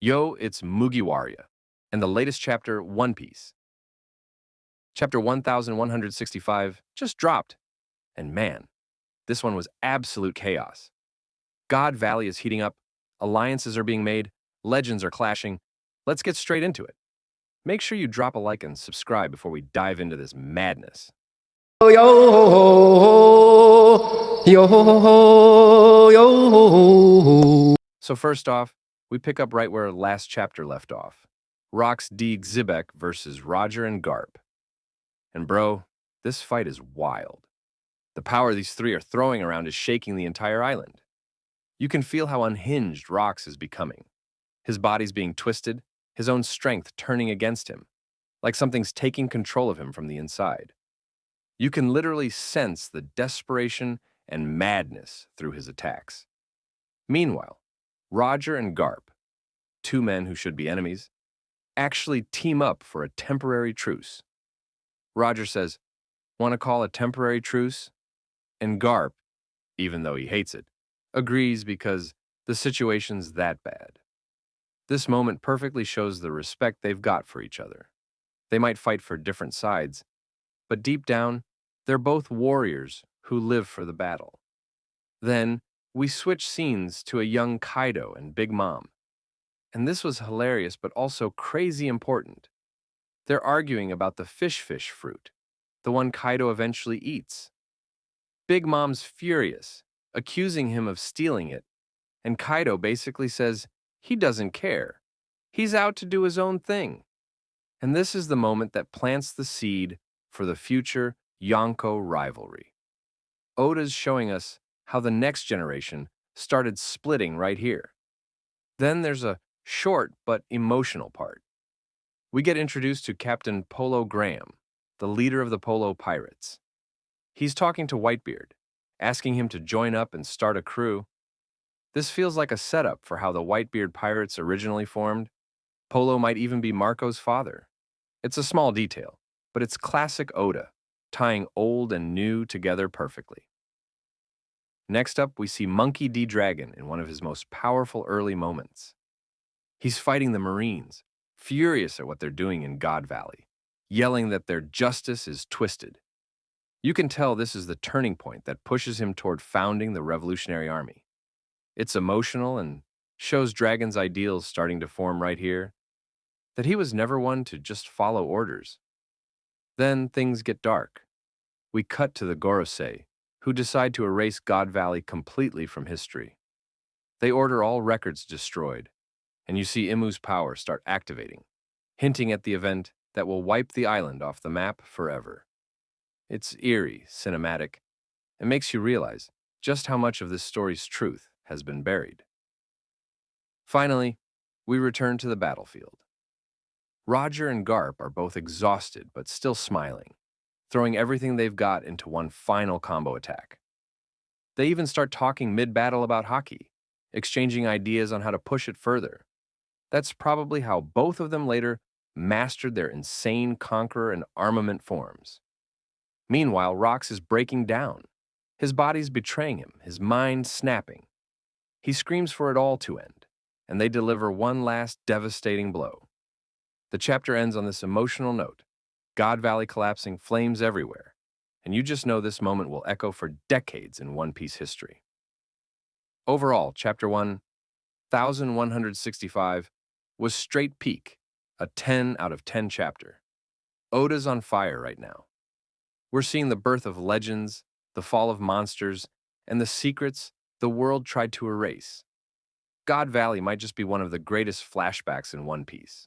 Yo, it's Mugiwarya, and the latest chapter, One Piece. Chapter 1165 just dropped, and man, this one was absolute chaos. God Valley is heating up, alliances are being made, legends are clashing. Let's get straight into it. Make sure you drop a like and subscribe before we dive into this madness. Yo, yo, yo. So first off, we pick up right where last chapter left off. Rox D. Xebec versus Roger and Garp. And bro, this fight is wild. The power these three are throwing around is shaking the entire island. You can feel how unhinged Rox is becoming. His body's being twisted, his own strength turning against him, like something's taking control of him from the inside. You can literally sense the desperation and madness through his attacks. Meanwhile, Roger and Garp, two men who should be enemies, actually team up for a temporary truce. Roger says, "Want to call a temporary truce?" And Garp, even though he hates it, agrees because the situation's that bad. This moment perfectly shows the respect they've got for each other. They might fight for different sides, but deep down, they're both warriors who live for the battle. Then, we switch scenes to a young Kaido and Big Mom. And this was hilarious but also crazy important. They're arguing about the fish fruit, the one Kaido eventually eats. Big Mom's furious, accusing him of stealing it, and Kaido basically says he doesn't care. He's out to do his own thing. And this is the moment that plants the seed for the future Yonko rivalry. Oda's showing us how the next generation started splitting right here. Then there's a short but emotional part. We get introduced to Captain Polo Graham, the leader of the Polo Pirates. He's talking to Whitebeard, asking him to join up and start a crew. This feels like a setup for how the Whitebeard Pirates originally formed. Polo might even be Marco's father. It's a small detail, but it's classic Oda, tying old and new together perfectly. Next up, we see Monkey D. Dragon in one of his most powerful early moments. He's fighting the Marines, furious at what they're doing in God Valley, yelling that their justice is twisted. You can tell this is the turning point that pushes him toward founding the Revolutionary Army. It's emotional and shows Dragon's ideals starting to form right here, that he was never one to just follow orders. Then things get dark. We cut to the Gorosei, who decide to erase God Valley completely from history. They order all records destroyed, and you see Imu's power start activating, hinting at the event that will wipe the island off the map forever. It's eerie, cinematic, and makes you realize just how much of this story's truth has been buried. Finally, we return to the battlefield. Roger and Garp are both exhausted but still smiling, throwing everything they've got into one final combo attack. They even start talking mid-battle about hockey, exchanging ideas on how to push it further. That's probably how both of them later mastered their insane conqueror and armament forms. Meanwhile, Rox is breaking down. His body's betraying him, his mind snapping. He screams for it all to end, and they deliver one last devastating blow. The chapter ends on this emotional note, God Valley collapsing, flames everywhere, and you just know this moment will echo for decades in One Piece history. Overall, Chapter 1165 was straight peak, a 10 out of 10 chapter. Oda's on fire right now. We're seeing the birth of legends, the fall of monsters, and the secrets the world tried to erase. God Valley might just be one of the greatest flashbacks in One Piece.